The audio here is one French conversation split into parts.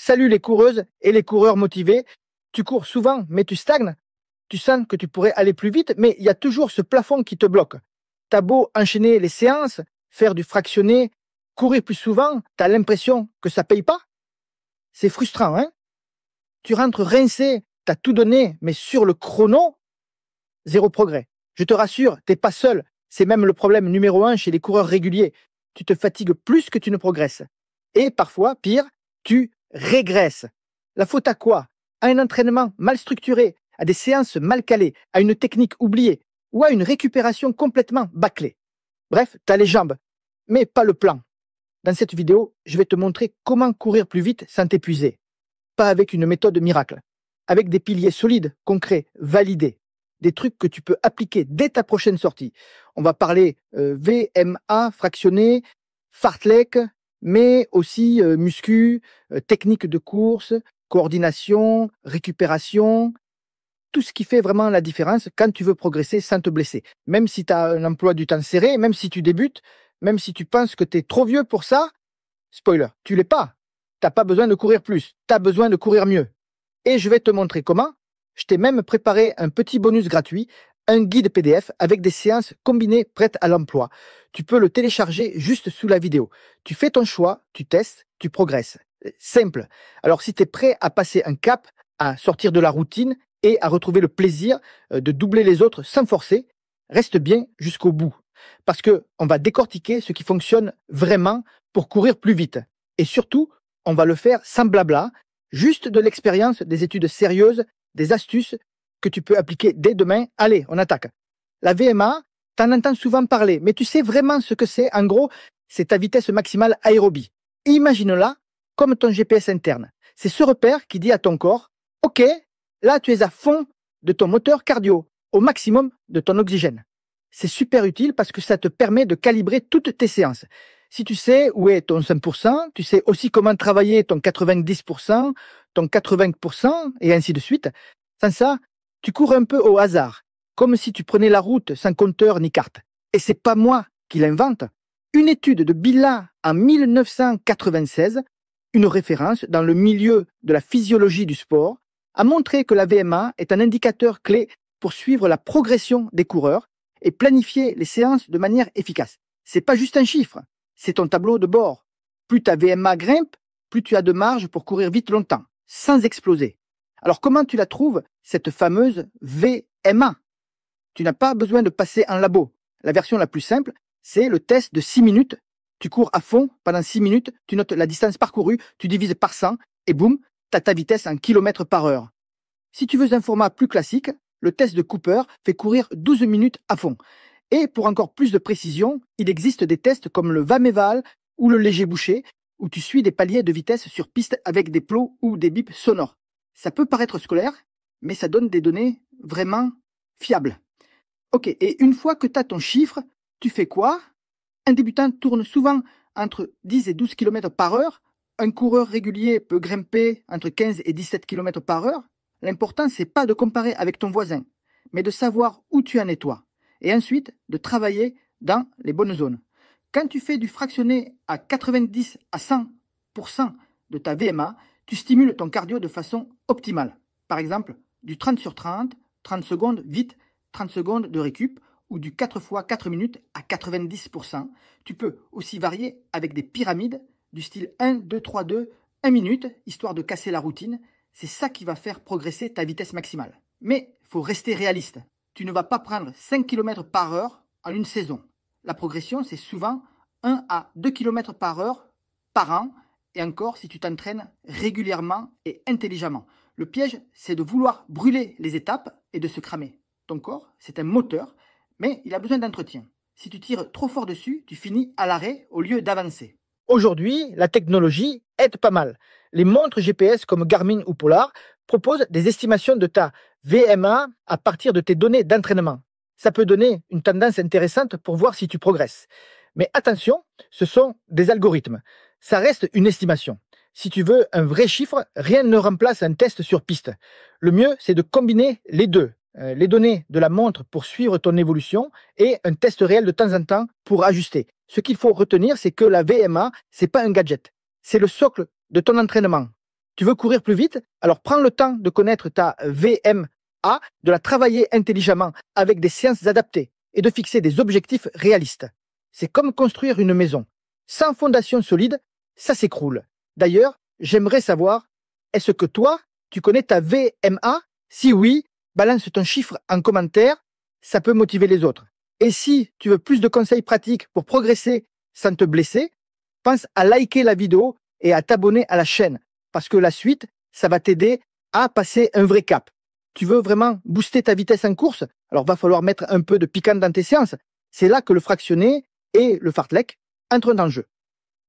Salut les coureuses et les coureurs motivés. Tu cours souvent, mais tu stagnes. Tu sens que tu pourrais aller plus vite, mais il y a toujours ce plafond qui te bloque. T'as beau enchaîner les séances, faire du fractionné, courir plus souvent, t'as l'impression que ça paye pas. C'est frustrant, hein? Tu rentres rincé, t'as tout donné, mais sur le chrono, zéro progrès. Je te rassure, t'es pas seul. C'est même le problème numéro 1 chez les coureurs réguliers. Tu te fatigues plus que tu ne progresses. Et parfois, pire, tu régresses. La faute à quoi? À un entraînement mal structuré, à des séances mal calées, à une technique oubliée ou à une récupération complètement bâclée. Bref, t'as les jambes, mais pas le plan. Dans cette vidéo, je vais te montrer comment courir plus vite sans t'épuiser. Pas avec une méthode miracle, avec des piliers solides, concrets, validés. Des trucs que tu peux appliquer dès ta prochaine sortie. On va parler VMA fractionné, fartlek, mais aussi muscu, technique de course, coordination, récupération, tout ce qui fait vraiment la différence quand tu veux progresser sans te blesser. Même si tu as un emploi du temps serré, même si tu débutes, même si tu penses que tu es trop vieux pour ça, spoiler, tu l'es pas. Tu n'as pas besoin de courir plus, tu as besoin de courir mieux. Et je vais te montrer comment. Je t'ai même préparé un petit bonus gratuit, un guide PDF avec des séances combinées prêtes à l'emploi. Tu peux le télécharger juste sous la vidéo. Tu fais ton choix, tu testes, tu progresses. Simple. Alors si tu es prêt à passer un cap, à sortir de la routine et à retrouver le plaisir de doubler les autres sans forcer, reste bien jusqu'au bout. Parce que on va décortiquer ce qui fonctionne vraiment pour courir plus vite. Et surtout, on va le faire sans blabla, juste de l'expérience, des études sérieuses, des astuces que tu peux appliquer dès demain. Allez, on attaque. La VMA, t'en entends souvent parler, mais tu sais vraiment ce que c'est. En gros, c'est ta vitesse maximale aérobie. Imagine-la comme ton GPS interne. C'est ce repère qui dit à ton corps, OK, là tu es à fond de ton moteur cardio, au maximum de ton oxygène. C'est super utile parce que ça te permet de calibrer toutes tes séances. Si tu sais où est ton 5%, tu sais aussi comment travailler ton 90%, ton 80% et ainsi de suite. Sans ça, tu cours un peu au hasard, comme si tu prenais la route sans compteur ni carte. Et c'est pas moi qui l'invente. Une étude de Billa en 1996, une référence dans le milieu de la physiologie du sport, a montré que la VMA est un indicateur clé pour suivre la progression des coureurs et planifier les séances de manière efficace. C'est pas juste un chiffre, c'est ton tableau de bord. Plus ta VMA grimpe, plus tu as de marge pour courir vite longtemps, sans exploser. Alors comment tu la trouves, cette fameuse VMA? Tu n'as pas besoin de passer en labo. La version la plus simple, c'est le test de 6 minutes. Tu cours à fond pendant 6 minutes, tu notes la distance parcourue, tu divises par 100 et boum, tu as ta vitesse en kilomètres par heure. Si tu veux un format plus classique, le test de Cooper fait courir 12 minutes à fond. Et pour encore plus de précision, il existe des tests comme le Vameval ou le léger bouché, où tu suis des paliers de vitesse sur piste avec des plots ou des bips sonores. Ça peut paraître scolaire, mais ça donne des données vraiment fiables. Ok, et une fois que tu as ton chiffre, tu fais quoi? Un débutant tourne souvent entre 10 et 12 km par heure. Un coureur régulier peut grimper entre 15 et 17 km par heure. L'important, c'est pas de comparer avec ton voisin, mais de savoir où tu en es toi. Et ensuite, de travailler dans les bonnes zones. Quand tu fais du fractionné à 90 à 100% de ta VMA, tu stimules ton cardio de façon optimale. Par exemple, du 30 sur 30, 30 secondes vite, 30 secondes de récup, ou du 4 x 4 minutes à 90%. Tu peux aussi varier avec des pyramides du style 1, 2, 3, 2, 1 minute, histoire de casser la routine. C'est ça qui va faire progresser ta vitesse maximale. Mais il faut rester réaliste. Tu ne vas pas prendre 5 km par heure en une saison. La progression, c'est souvent 1 à 2 km par heure par an, et encore si tu t'entraînes régulièrement et intelligemment. Le piège, c'est de vouloir brûler les étapes et de se cramer. Ton corps, c'est un moteur, mais il a besoin d'entretien. Si tu tires trop fort dessus, tu finis à l'arrêt au lieu d'avancer. Aujourd'hui, la technologie aide pas mal. Les montres GPS comme Garmin ou Polar proposent des estimations de ta VMA à partir de tes données d'entraînement. Ça peut donner une tendance intéressante pour voir si tu progresses. Mais attention, ce sont des algorithmes. Ça reste une estimation. Si tu veux un vrai chiffre, rien ne remplace un test sur piste. Le mieux, c'est de combiner les deux. Les données de la montre pour suivre ton évolution et un test réel de temps en temps pour ajuster. Ce qu'il faut retenir, c'est que la VMA, c'est pas un gadget. C'est le socle de ton entraînement. Tu veux courir plus vite? Alors prends le temps de connaître ta VMA, de la travailler intelligemment avec des séances adaptées et de fixer des objectifs réalistes. C'est comme construire une maison. Sans fondation solide, ça s'écroule. D'ailleurs, j'aimerais savoir, est-ce que toi, tu connais ta VMA? Si oui, balance ton chiffre en commentaire, ça peut motiver les autres. Et si tu veux plus de conseils pratiques pour progresser sans te blesser, pense à liker la vidéo et à t'abonner à la chaîne, parce que la suite, ça va t'aider à passer un vrai cap. Tu veux vraiment booster ta vitesse en course? Alors va falloir mettre un peu de piquant dans tes séances. C'est là que le fractionné et le fartlek entrent en jeu.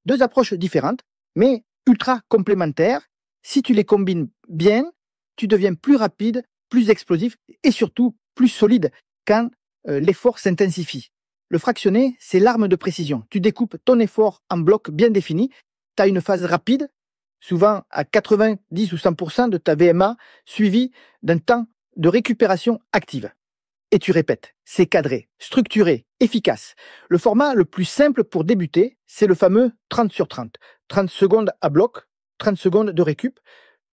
Deux approches différentes, mais ultra complémentaires. Si tu les combines bien, tu deviens plus rapide, plus explosif et surtout plus solide quand l'effort s'intensifie. Le fractionné, c'est l'arme de précision. Tu découpes ton effort en blocs bien définis. Tu as une phase rapide, souvent à 90 ou 100% de ta VMA, suivie d'un temps de récupération active. Et tu répètes, c'est cadré, structuré, efficace. Le format le plus simple pour débuter, c'est le fameux 30 sur 30. 30 secondes à bloc, 30 secondes de récup.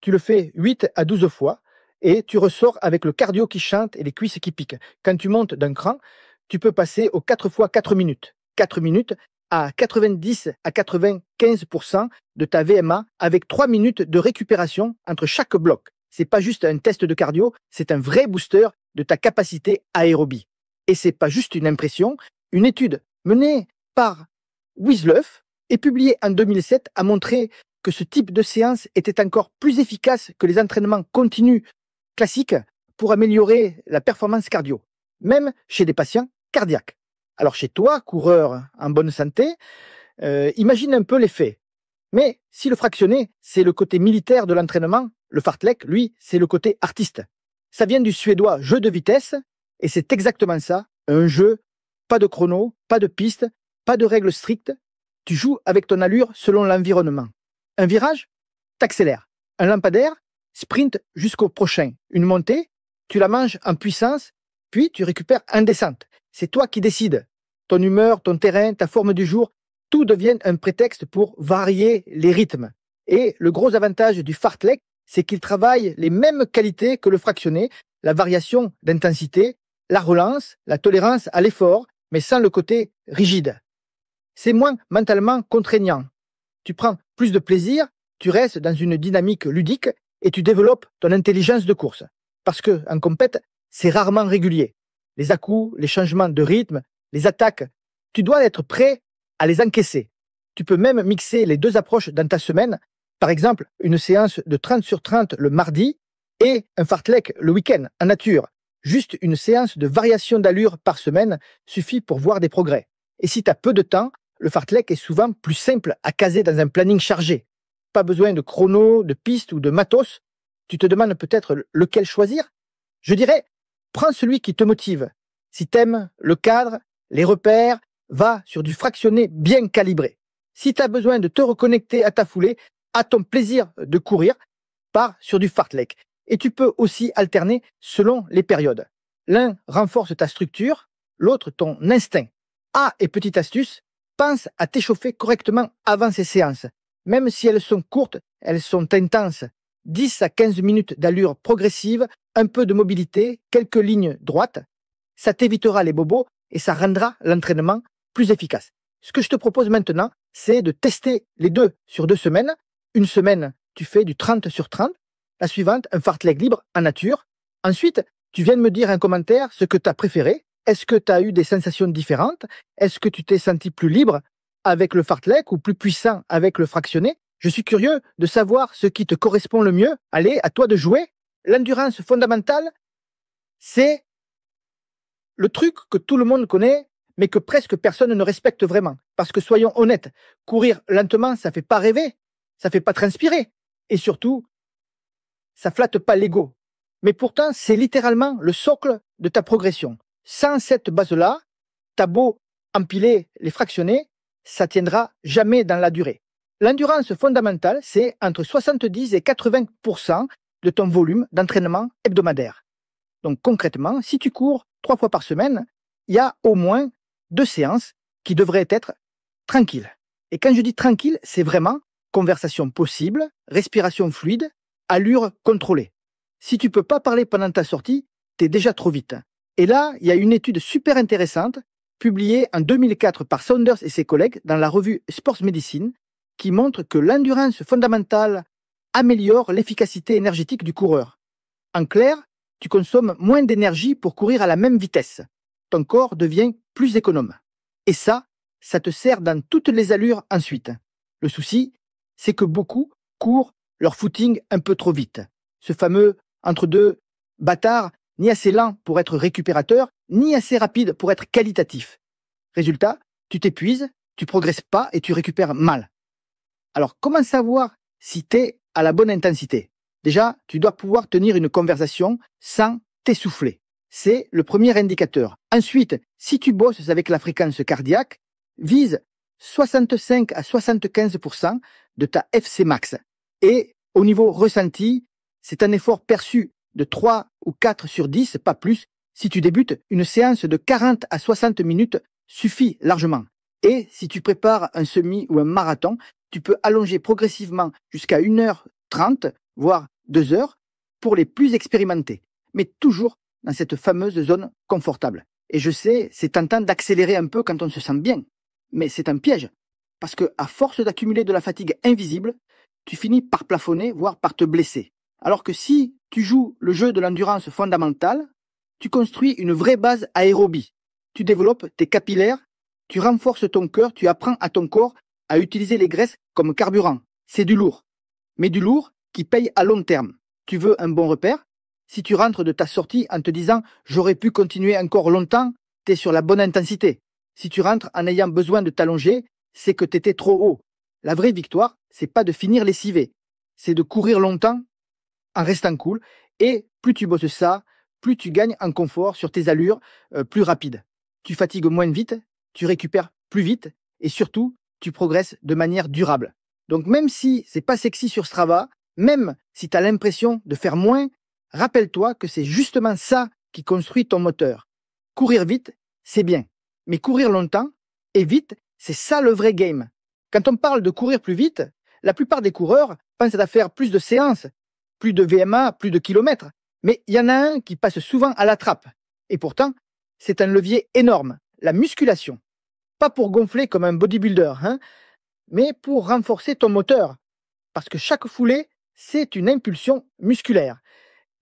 Tu le fais 8 à 12 fois et tu ressors avec le cardio qui chante et les cuisses qui piquent. Quand tu montes d'un cran, tu peux passer aux 4 fois 4 minutes. 4 minutes à 90 à 95% de ta VMA avec 3 minutes de récupération entre chaque bloc. C'est pas juste un test de cardio, c'est un vrai booster de ta capacité aérobie. Et c'est pas juste une impression, une étude menée par Wiesloff et publiée en 2007 a montré que ce type de séance était encore plus efficace que les entraînements continus classiques pour améliorer la performance cardio, même chez des patients cardiaques. Alors chez toi, coureur en bonne santé, imagine un peu l'effet. Mais si le fractionné, c'est le côté militaire de l'entraînement, le fartlek, lui, c'est le côté artiste. Ça vient du suédois jeu de vitesse, et c'est exactement ça, un jeu, pas de chrono, pas de piste, pas de règles strictes, tu joues avec ton allure selon l'environnement. Un virage, t'accélères. Un lampadaire, sprint jusqu'au prochain. Une montée, tu la manges en puissance, puis tu récupères en descente. C'est toi qui décides. Ton humeur, ton terrain, ta forme du jour, tout devient un prétexte pour varier les rythmes. Et le gros avantage du fartlek, c'est qu'il travaille les mêmes qualités que le fractionné, la variation d'intensité, la relance, la tolérance à l'effort, mais sans le côté rigide. C'est moins mentalement contraignant. Tu prends plus de plaisir, tu restes dans une dynamique ludique et tu développes ton intelligence de course. Parce que en compète, c'est rarement régulier. Les à-coups, les changements de rythme, les attaques, tu dois être prêt à les encaisser. Tu peux même mixer les deux approches dans ta semaine. Par exemple, une séance de 30 sur 30 le mardi et un fartlek le week-end en nature. Juste une séance de variation d'allure par semaine suffit pour voir des progrès. Et si tu as peu de temps, le fartlek est souvent plus simple à caser dans un planning chargé. Pas besoin de chrono, de piste ou de matos. Tu te demandes peut-être lequel choisir? Je dirais, prends celui qui te motive. Si t'aimes le cadre, les repères, va sur du fractionné bien calibré. Si tu as besoin de te reconnecter à ta foulée, à ton plaisir de courir, pars sur du fartlek. Et tu peux aussi alterner selon les périodes. L'un renforce ta structure, l'autre ton instinct. Ah, et petite astuce, pense à t'échauffer correctement avant ces séances. Même si elles sont courtes, elles sont intenses. 10 à 15 minutes d'allure progressive, un peu de mobilité, quelques lignes droites. Ça t'évitera les bobos et ça rendra l'entraînement plus efficace. Ce que je te propose maintenant, c'est de tester les deux sur 2 semaines. Une semaine, tu fais du 30 sur 30. La suivante, un fartlek libre en nature. Ensuite, tu viens de me dire en commentaire ce que tu as préféré. Est-ce que tu as eu des sensations différentes? Est-ce que tu t'es senti plus libre avec le fartlek ou plus puissant avec le fractionné? Je suis curieux de savoir ce qui te correspond le mieux. Allez, à toi de jouer. L'endurance fondamentale, c'est le truc que tout le monde connaît, mais que presque personne ne respecte vraiment. Parce que soyons honnêtes, courir lentement, ça fait pas rêver, ça fait pas transpirer. Et surtout, ça flatte pas l'ego. Mais pourtant, c'est littéralement le socle de ta progression. Sans cette base-là, t'as beau empiler les fractionnés, ça tiendra jamais dans la durée. L'endurance fondamentale, c'est entre 70 et 80% de ton volume d'entraînement hebdomadaire. Donc concrètement, si tu cours 3 fois par semaine, il y a au moins 2 séances qui devraient être tranquilles. Et quand je dis tranquille, c'est vraiment Conversation possible, respiration fluide, allure contrôlée. Si tu peux pas parler pendant ta sortie, t'es déjà trop vite. Et là, il y a une étude super intéressante, publiée en 2004 par Saunders et ses collègues dans la revue Sports Medicine, qui montre que l'endurance fondamentale améliore l'efficacité énergétique du coureur. En clair, tu consommes moins d'énergie pour courir à la même vitesse. Ton corps devient plus économe. Et ça te sert dans toutes les allures ensuite. Le souci, c'est que beaucoup courent leur footing un peu trop vite. Ce fameux entre-deux bâtard, ni assez lent pour être récupérateur, ni assez rapide pour être qualitatif. Résultat, tu t'épuises, tu progresses pas et tu récupères mal. Alors, comment savoir si tu es à la bonne intensité? Déjà, tu dois pouvoir tenir une conversation sans t'essouffler. C'est le premier indicateur. Ensuite, si tu bosses avec la fréquence cardiaque, vise 65 à 75% de ta FC max. Et au niveau ressenti, c'est un effort perçu de 3 ou 4 sur 10, pas plus. Si tu débutes, une séance de 40 à 60 minutes suffit largement. Et si tu prépares un semi ou un marathon, tu peux allonger progressivement jusqu'à 1h30, voire 2h, pour les plus expérimentés. Mais toujours dans cette fameuse zone confortable. Et je sais, c'est tentant d'accélérer un peu quand on se sent bien. Mais c'est un piège. Parce que, à force d'accumuler de la fatigue invisible, tu finis par plafonner, voire par te blesser. Alors que si tu joues le jeu de l'endurance fondamentale, tu construis une vraie base aérobie. Tu développes tes capillaires, tu renforces ton cœur, tu apprends à ton corps à utiliser les graisses comme carburant. C'est du lourd. Mais du lourd qui paye à long terme. Tu veux un bon repère? Si tu rentres de ta sortie en te disant « j'aurais pu continuer encore longtemps », t'es sur la bonne intensité. Si tu rentres en ayant besoin de t'allonger, c'est que t'étais trop haut. La vraie victoire, c'est pas de finir lessivé. C'est de courir longtemps en restant cool. Et plus tu bosses ça, plus tu gagnes en confort sur tes allures plus rapides. Tu fatigues moins vite, tu récupères plus vite et surtout, tu progresses de manière durable. Donc même si c'est pas sexy sur Strava, même si tu as l'impression de faire moins, rappelle-toi que c'est justement ça qui construit ton moteur. Courir vite, c'est bien. Mais courir longtemps et vite, c'est ça le vrai game. Quand on parle de courir plus vite, la plupart des coureurs pensent à faire plus de séances, plus de VMA, plus de kilomètres. Mais il y en a un qui passe souvent à la trappe. Et pourtant, c'est un levier énorme, la musculation. Pas pour gonfler comme un bodybuilder, mais pour renforcer ton moteur. Parce que chaque foulée, c'est une impulsion musculaire.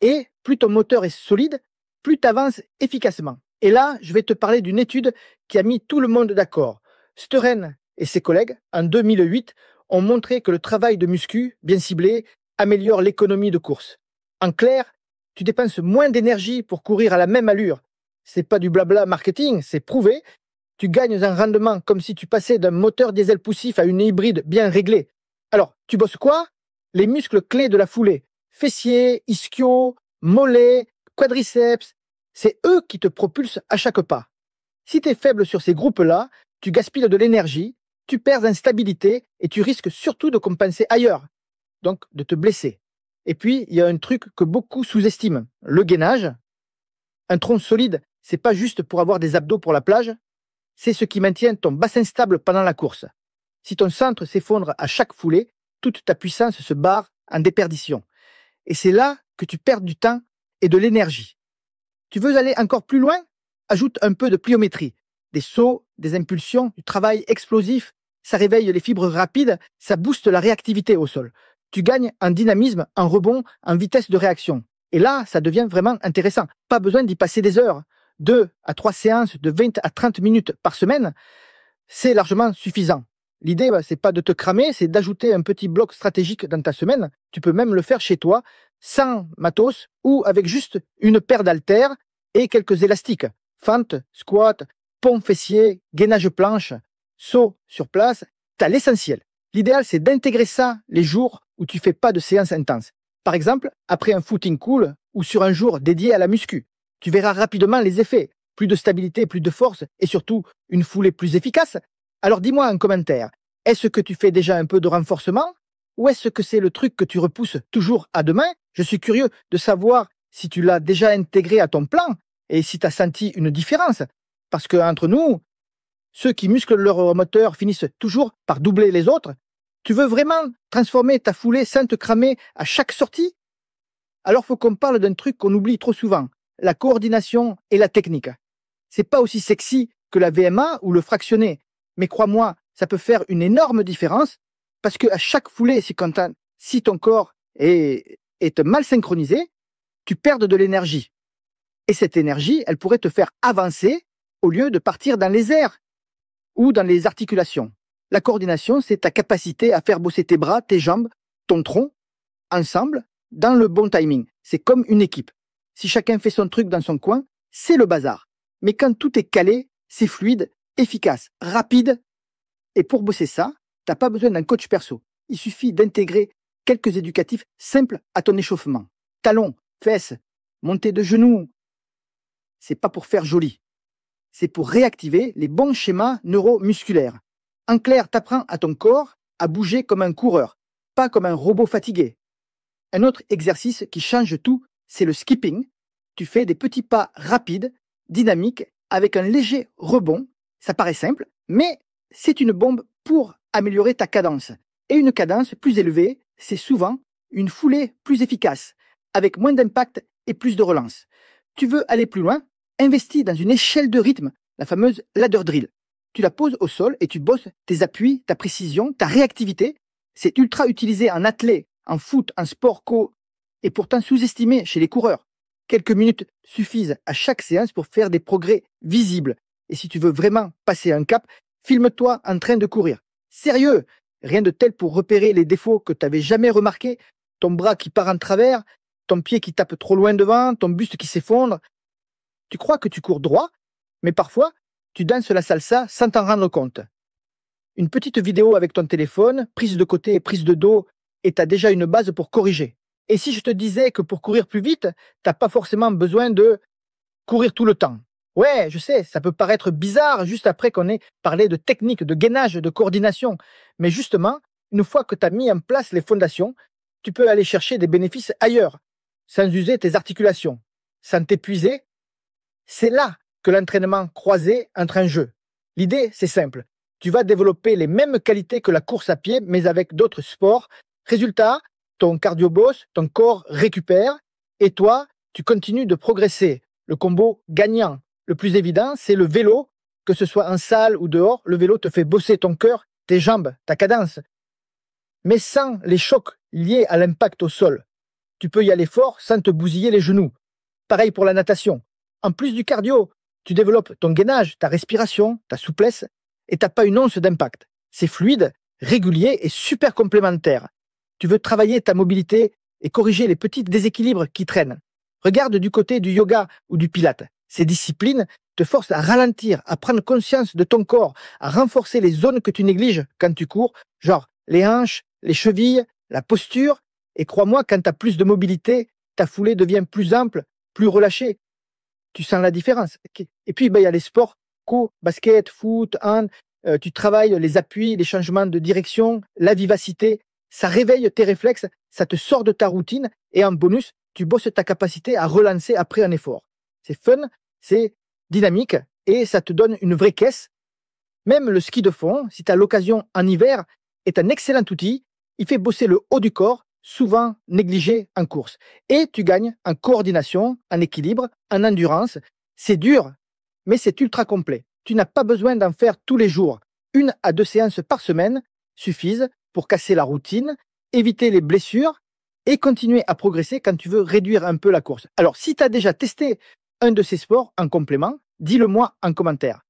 Et plus ton moteur est solide, plus tu avances efficacement. Et là, je vais te parler d'une étude qui a mis tout le monde d'accord. Steren et ses collègues, en 2008, ont montré que le travail de muscu, bien ciblé, améliore l'économie de course. En clair, tu dépenses moins d'énergie pour courir à la même allure. C'est pas du blabla marketing, c'est prouvé. Tu gagnes un rendement comme si tu passais d'un moteur diesel poussif à une hybride bien réglée. Alors, tu bosses quoi? Les muscles clés de la foulée. Fessiers, ischio, mollets, quadriceps. C'est eux qui te propulsent à chaque pas. Si tu es faible sur ces groupes-là, tu gaspilles de l'énergie, tu perds en stabilité et tu risques surtout de compenser ailleurs. Donc, de te blesser. Et puis, il y a un truc que beaucoup sous-estiment. Le gainage. Un tronc solide, c'est pas juste pour avoir des abdos pour la plage. C'est ce qui maintient ton bassin stable pendant la course. Si ton centre s'effondre à chaque foulée, toute ta puissance se barre en déperdition. Et c'est là que tu perds du temps et de l'énergie. Tu veux aller encore plus loin? Ajoute un peu de pliométrie. Des sauts, des impulsions, du travail explosif. Ça réveille les fibres rapides, ça booste la réactivité au sol. Tu gagnes en dynamisme, en rebond, en vitesse de réaction. Et là, ça devient vraiment intéressant. Pas besoin d'y passer des heures. 2 à 3 séances de 20 à 30 minutes par semaine, c'est largement suffisant. L'idée, c'est pas de te cramer, c'est d'ajouter un petit bloc stratégique dans ta semaine. Tu peux même le faire chez toi, sans matos ou avec juste une paire d'haltères et quelques élastiques. Fente, squat, pompe fessier, gainage planche, saut sur place, t'as l'essentiel. L'idéal, c'est d'intégrer ça les jours où tu fais pas de séance intense. Par exemple, après un footing cool ou sur un jour dédié à la muscu. Tu verras rapidement les effets. Plus de stabilité, plus de force et surtout une foulée plus efficace. Alors dis-moi en commentaire, est-ce que tu fais déjà un peu de renforcement? Ou est-ce que c'est le truc que tu repousses toujours à demain? Je suis curieux de savoir si tu l'as déjà intégré à ton plan et si tu as senti une différence. Parce que entre nous, ceux qui musclent leur moteur finissent toujours par doubler les autres. Tu veux vraiment transformer ta foulée sans te cramer à chaque sortie? Alors faut qu'on parle d'un truc qu'on oublie trop souvent, la coordination et la technique. C'est pas aussi sexy que la VMA ou le fractionné, mais crois-moi, ça peut faire une énorme différence parce qu'à chaque foulée, si ton corps est mal synchronisé, tu perds de l'énergie. Et cette énergie, elle pourrait te faire avancer au lieu de partir dans les airs ou dans les articulations. La coordination, c'est ta capacité à faire bosser tes bras, tes jambes, ton tronc, ensemble, dans le bon timing. C'est comme une équipe. Si chacun fait son truc dans son coin, c'est le bazar. Mais quand tout est calé, c'est fluide, efficace, rapide. Et pour bosser ça, t'as pas besoin d'un coach perso. Il suffit d'intégrer quelques éducatifs simples à ton échauffement. Talons, fesses, montée de genoux. C'est pas pour faire joli. C'est pour réactiver les bons schémas neuromusculaires. En clair, t'apprends à ton corps à bouger comme un coureur, pas comme un robot fatigué. Un autre exercice qui change tout, c'est le skipping. Tu fais des petits pas rapides, dynamiques, avec un léger rebond. Ça paraît simple, mais c'est une bombe pour améliorer ta cadence. Et une cadence plus élevée, c'est souvent une foulée plus efficace, avec moins d'impact et plus de relance. Tu veux aller plus loin? Investis dans une échelle de rythme, la fameuse ladder drill. Tu la poses au sol et tu bosses tes appuis, ta précision, ta réactivité. C'est ultra utilisé en athlée, en foot, en sport co, et pourtant sous-estimé chez les coureurs. Quelques minutes suffisent à chaque séance pour faire des progrès visibles. Et si tu veux vraiment passer un cap, filme-toi en train de courir. Sérieux, rien de tel pour repérer les défauts que tu n'avais jamais remarqués, ton bras qui part en travers, ton pied qui tape trop loin devant, ton buste qui s'effondre. Tu crois que tu cours droit, mais parfois, tu danses la salsa sans t'en rendre compte. Une petite vidéo avec ton téléphone, prise de côté et prise de dos, et tu as déjà une base pour corriger. Et si je te disais que pour courir plus vite, t'as pas forcément besoin de courir tout le temps. Ouais, je sais, ça peut paraître bizarre juste après qu'on ait parlé de technique, de gainage, de coordination. Mais justement, une fois que tu as mis en place les fondations, tu peux aller chercher des bénéfices ailleurs, sans user tes articulations, sans t'épuiser. C'est là que l'entraînement croisé entre un jeu. L'idée, c'est simple. Tu vas développer les mêmes qualités que la course à pied, mais avec d'autres sports. Résultat, ton cardio bosse, ton corps récupère, et toi, tu continues de progresser. Le combo gagnant. Le plus évident, c'est le vélo. Que ce soit en salle ou dehors, le vélo te fait bosser ton cœur, tes jambes, ta cadence. Mais sans les chocs liés à l'impact au sol. Tu peux y aller fort sans te bousiller les genoux. Pareil pour la natation. En plus du cardio, tu développes ton gainage, ta respiration, ta souplesse, et t'as pas une once d'impact. C'est fluide, régulier et super complémentaire. Tu veux travailler ta mobilité et corriger les petits déséquilibres qui traînent. Regarde du côté du yoga ou du pilate. Ces disciplines te forcent à ralentir, à prendre conscience de ton corps, à renforcer les zones que tu négliges quand tu cours, genre les hanches, les chevilles, la posture. Et crois-moi, quand tu as plus de mobilité, ta foulée devient plus ample, plus relâchée. Tu sens la différence. Et puis, il y a les sports co, basket, foot, hand. Tu travailles les appuis, les changements de direction, la vivacité. Ça réveille tes réflexes, ça te sort de ta routine et en bonus, tu bosses ta capacité à relancer après un effort. C'est fun, c'est dynamique et ça te donne une vraie caisse. Même le ski de fond, si tu as l'occasion en hiver, est un excellent outil. Il fait bosser le haut du corps, souvent négligé en course. Et tu gagnes en coordination, en équilibre, en endurance. C'est dur, mais c'est ultra complet. Tu n'as pas besoin d'en faire tous les jours. 1 à 2 séances par semaine suffisent pour casser la routine, éviter les blessures et continuer à progresser quand tu veux réduire un peu la course. Alors, si tu as déjà testé un de ces sports en complément, dis-le-moi en commentaire.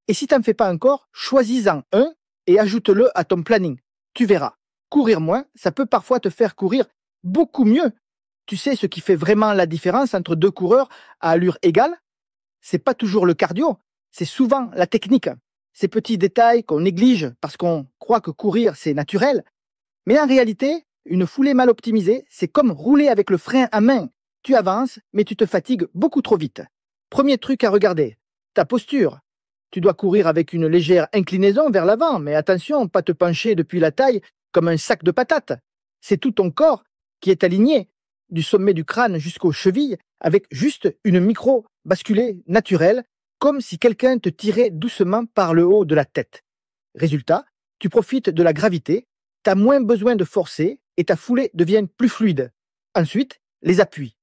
Et si tu n'en fais pas encore, choisis-en un et ajoute-le à ton planning. Tu verras. Courir moins, ça peut parfois te faire courir beaucoup mieux. Tu sais ce qui fait vraiment la différence entre deux coureurs à allure égale? C'est pas toujours le cardio, c'est souvent la technique. Ces petits détails qu'on néglige parce qu'on croit que courir c'est naturel. Mais en réalité, une foulée mal optimisée, c'est comme rouler avec le frein à main. Tu avances, mais tu te fatigues beaucoup trop vite. Premier truc à regarder, ta posture. Tu dois courir avec une légère inclinaison vers l'avant, mais attention, pas te pencher depuis la taille comme un sac de patates. C'est tout ton corps qui est aligné, du sommet du crâne jusqu'aux chevilles, avec juste une micro-basculée naturelle, comme si quelqu'un te tirait doucement par le haut de la tête. Résultat, tu profites de la gravité, Tu as moins besoin de forcer et ta foulée devient plus fluide. Ensuite, les appuis.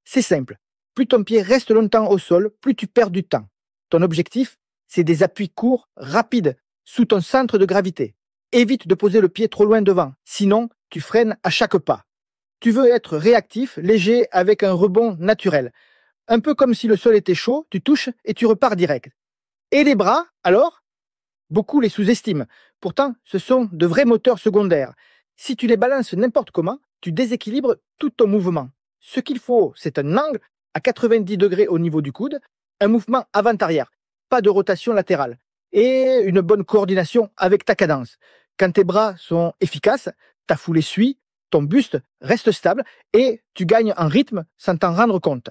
C'est simple. Plus ton pied reste longtemps au sol, plus tu perds du temps. Ton objectif, c'est des appuis courts, rapides, sous ton centre de gravité. Évite de poser le pied trop loin devant, sinon tu freines à chaque pas. Tu veux être réactif, léger, avec un rebond naturel. Un peu comme si le sol était chaud, tu touches et tu repars direct. Et les bras, alors? Beaucoup les sous-estiment. Pourtant, ce sont de vrais moteurs secondaires. Si tu les balances n'importe comment, tu déséquilibres tout ton mouvement. Ce qu'il faut, c'est un angle à 90 degrés au niveau du coude, un mouvement avant-arrière, pas de rotation latérale, et une bonne coordination avec ta cadence. Quand tes bras sont efficaces, ta foulée suit, ton buste reste stable et tu gagnes en rythme sans t'en rendre compte.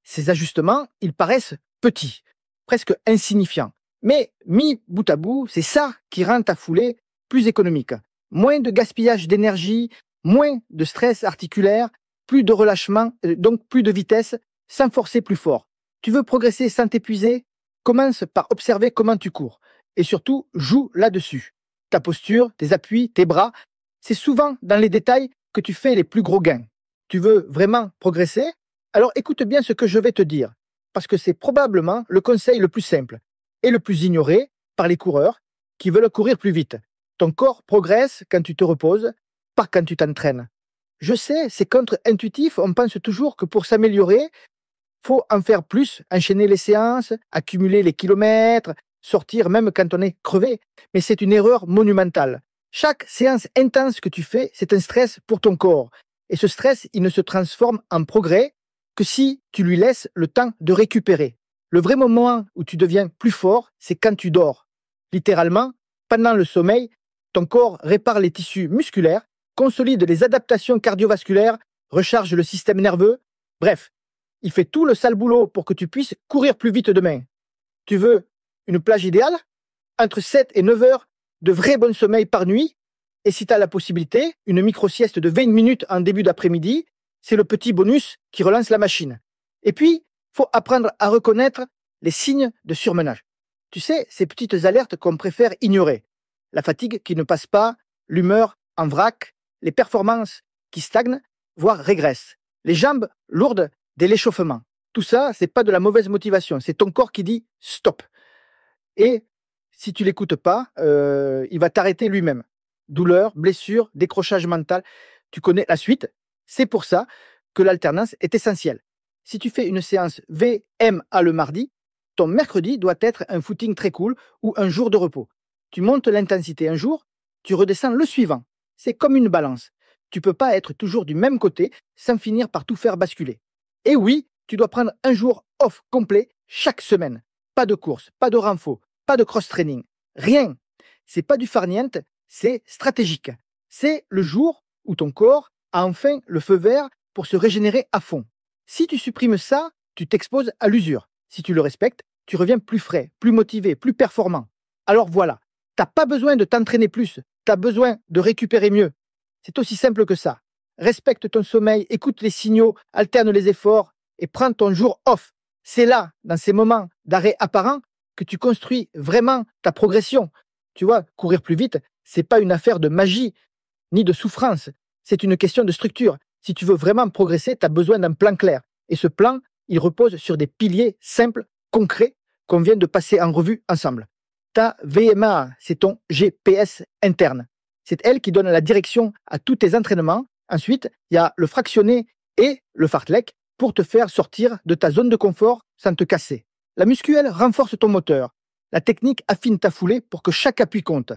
Ces ajustements, ils paraissent petits, presque insignifiants. Mais mis bout à bout, c'est ça qui rend ta foulée plus économique. Moins de gaspillage d'énergie, moins de stress articulaire, plus de relâchement, donc plus de vitesse, sans forcer plus fort. Tu veux progresser sans t'épuiser? Commence par observer comment tu cours. Et surtout, joue là-dessus. Ta posture, tes appuis, tes bras, c'est souvent dans les détails que tu fais les plus gros gains. Tu veux vraiment progresser? Alors écoute bien ce que je vais te dire, parce que c'est probablement le conseil le plus simple et le plus ignoré par les coureurs qui veulent courir plus vite. Ton corps progresse quand tu te reposes, pas quand tu t'entraînes. Je sais, c'est contre-intuitif, on pense toujours que pour s'améliorer, faut en faire plus, enchaîner les séances, accumuler les kilomètres, sortir même quand on est crevé. Mais c'est une erreur monumentale. Chaque séance intense que tu fais, c'est un stress pour ton corps. Et ce stress, il ne se transforme en progrès que si tu lui laisses le temps de récupérer. Le vrai moment où tu deviens plus fort, c'est quand tu dors. Littéralement, pendant le sommeil, ton corps répare les tissus musculaires, consolide les adaptations cardiovasculaires, recharge le système nerveux. Bref, il fait tout le sale boulot pour que tu puisses courir plus vite demain. Tu veux une plage idéale? Entre 7 et 9 heures de vrai bon sommeil par nuit. Et si tu as la possibilité, une micro-sieste de 20 minutes en début d'après-midi, c'est le petit bonus qui relance la machine. Et puis, faut apprendre à reconnaître les signes de surmenage. Tu sais, ces petites alertes qu'on préfère ignorer. La fatigue qui ne passe pas, l'humeur en vrac, les performances qui stagnent, voire régressent. Les jambes lourdes dès l'échauffement. Tout ça, c'est pas de la mauvaise motivation, c'est ton corps qui dit stop. Et si tu l'écoutes pas, il va t'arrêter lui-même. Douleur, blessure, décrochage mental, tu connais la suite. C'est pour ça que l'alternance est essentielle. Si tu fais une séance VMA le mardi, ton mercredi doit être un footing très cool ou un jour de repos. Tu montes l'intensité un jour, tu redescends le suivant. C'est comme une balance. Tu peux pas être toujours du même côté sans finir par tout faire basculer. Et oui, tu dois prendre un jour off complet chaque semaine. Pas de course, pas de renfo, pas de cross-training. Rien. C'est pas du farniente, c'est stratégique. C'est le jour où ton corps a enfin le feu vert pour se régénérer à fond. Si tu supprimes ça, tu t'exposes à l'usure. Si tu le respectes, tu reviens plus frais, plus motivé, plus performant. Alors voilà, t'as pas besoin de t'entraîner plus, t'as besoin de récupérer mieux. C'est aussi simple que ça. Respecte ton sommeil, écoute les signaux, alterne les efforts et prends ton jour off. C'est là, dans ces moments d'arrêt apparent, que tu construis vraiment ta progression. Tu vois, courir plus vite, c'est pas une affaire de magie ni de souffrance. C'est une question de structure. Si tu veux vraiment progresser, tu as besoin d'un plan clair. Et ce plan, il repose sur des piliers simples, concrets, qu'on vient de passer en revue ensemble. Ta VMA, c'est ton GPS interne. C'est elle qui donne la direction à tous tes entraînements. Ensuite, il y a le fractionné et le fartlek pour te faire sortir de ta zone de confort sans te casser. La muscuelle renforce ton moteur. La technique affine ta foulée pour que chaque appui compte.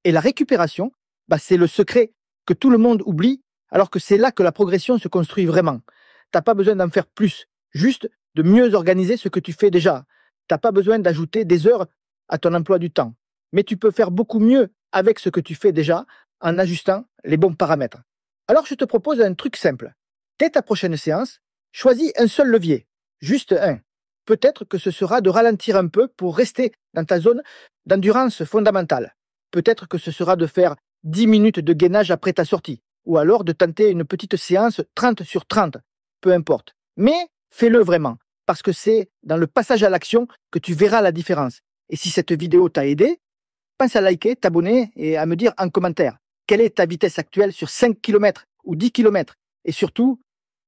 Et la récupération, c'est le secret que tout le monde oublie, alors que c'est là que la progression se construit vraiment. T'as pas besoin d'en faire plus, juste de mieux organiser ce que tu fais déjà. T'as pas besoin d'ajouter des heures à ton emploi du temps. Mais tu peux faire beaucoup mieux avec ce que tu fais déjà en ajustant les bons paramètres. Alors je te propose un truc simple. Dès ta prochaine séance, choisis un seul levier, juste un. Peut-être que ce sera de ralentir un peu pour rester dans ta zone d'endurance fondamentale. Peut-être que ce sera de faire 10 minutes de gainage après ta sortie, ou alors de tenter une petite séance 30 sur 30, peu importe. Mais fais-le vraiment, parce que c'est dans le passage à l'action que tu verras la différence. Et si cette vidéo t'a aidé, pense à liker, t'abonner et à me dire en commentaire. Quelle est ta vitesse actuelle sur 5 km ou 10 km? Et surtout,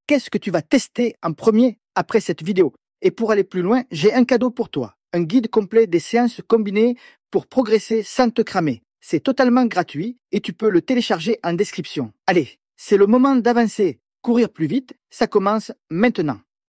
qu'est-ce que tu vas tester en premier après cette vidéo? Et pour aller plus loin, j'ai un cadeau pour toi. Un guide complet des séances combinées pour progresser sans te cramer. C'est totalement gratuit et tu peux le télécharger en description. Allez, c'est le moment d'avancer. Courir plus vite, ça commence maintenant.